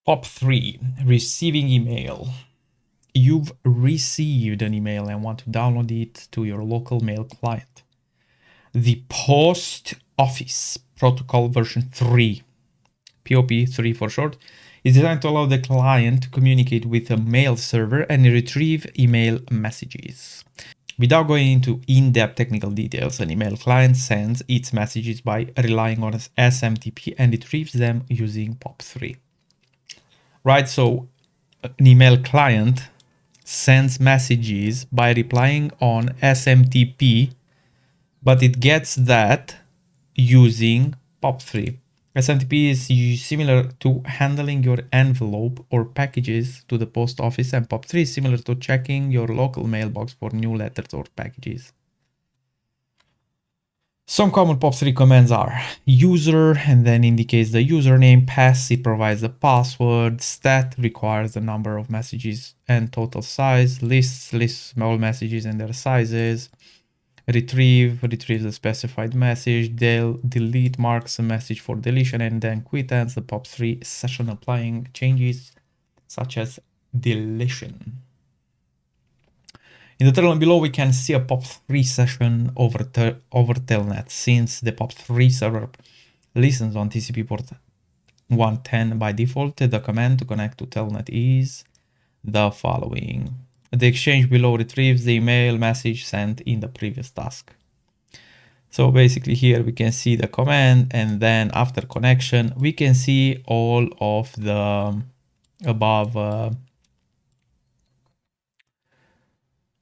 POP3, receiving email. You've received an email and want to download it to your local mail client. The Post Office Protocol version 3, POP3 for short, is designed to allow the client to communicate with a mail server and retrieve email messages. Without going into in-depth technical details, an email client sends its messages by relying on SMTP and retrieves them using POP3. Right, so an email client sends messages by replying on SMTP, but it gets that using POP3. SMTP is similar to handling your envelope or packages to the post office, and POP3 is similar to checking your local mailbox for new letters or packages. Some common POP3 commands are user, and then indicates the username. Pass, it provides the password. Stat requires the number of messages and total size. Lists all messages and their sizes. Retrieve, retrieves a specified message. Delete, marks a message for deletion, and then quit ends the POP3 session applying changes such as deletion. In the terminal below, we can see a POP3 session over Telnet. Since the POP3 server listens on TCP port 110 by default, the command to connect to Telnet is the following. The exchange below retrieves the email message sent in the previous task. So basically here we can see the command, and then after connection, we can see all of the above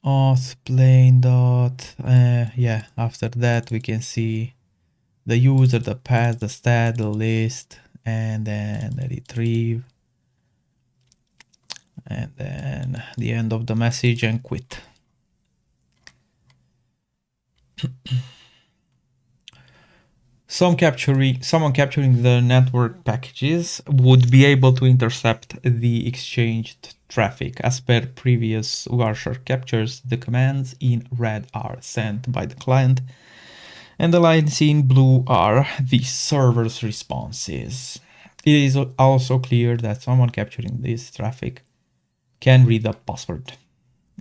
auth plain dot. Yeah, after that we can see the user, the path, the stat, the list, and then the retrieve, and then the end of the message and quit. Someone capturing the network packages would be able to intercept the exchanged traffic. As per previous Wireshark captures, the commands in red are sent by the client, and the lines in blue are the server's responses. It is also clear that someone capturing this traffic can read the password.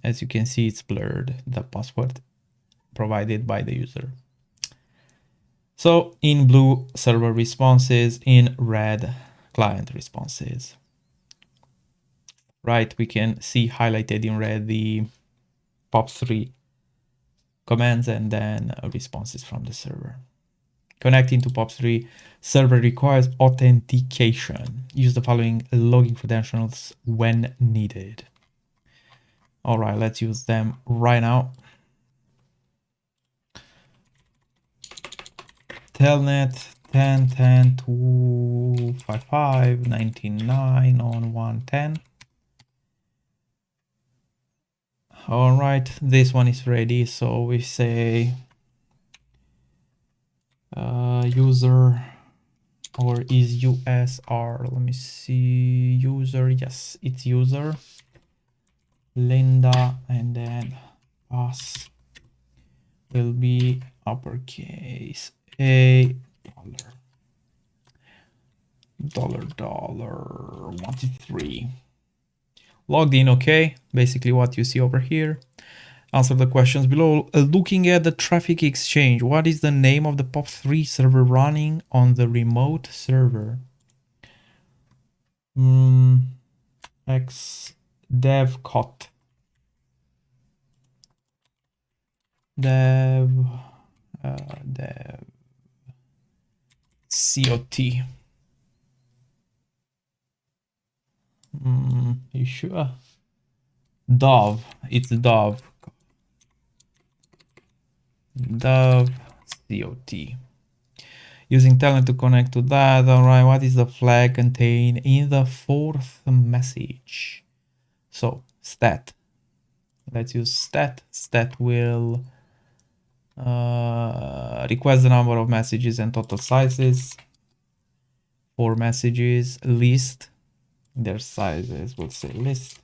As you can see, it's blurred, the password provided by the user. So in blue, server responses, in red, client responses. Right, we can see highlighted in red the POP3 commands and then responses from the server. Connecting to POP3 server requires authentication. Use the following login credentials when needed. All right, let's use them right now. Telnet 10.10.255.99 on 110. All right, this one is ready. So we say user, or is USR, let me see, user, yes, it's user, Linda, and then pass will be uppercase $, $123. Logged in, okay, basically what you see over here. Answer the questions below. Looking at the traffic exchange, what is the name of the POP3 server running on the remote server? X devcot. Dev COT. You sure? Dove. It's Dove. Dove COT. Using Telnet to connect to that. All right, what is the flag contained in the fourth message? So stat. Let's use stat. Stat will request the number of messages and total sizes. 4 messages. List. Their sizes will say list.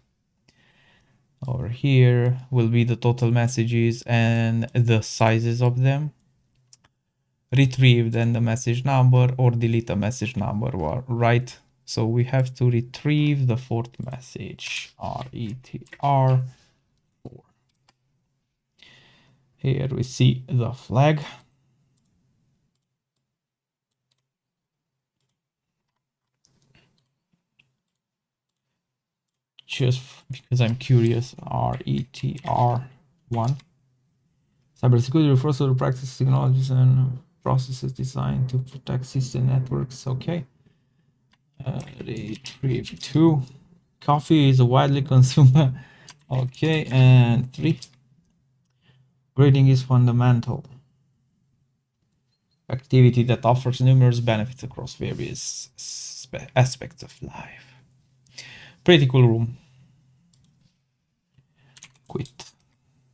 Over here will be the total messages and the sizes of them. Retrieve then the message number, or delete a message number, or write So we have to retrieve the fourth message, RETR4. Here we see the flag. Just because I'm curious, RETR1. Cybersecurity refers to the practice, technologies, and processes designed to protect system networks. Okay. Retrieve 2. Coffee is a widely consumed. Okay, and 3. Grading is fundamental activity that offers numerous benefits across various aspects of life. Pretty cool room. Quit.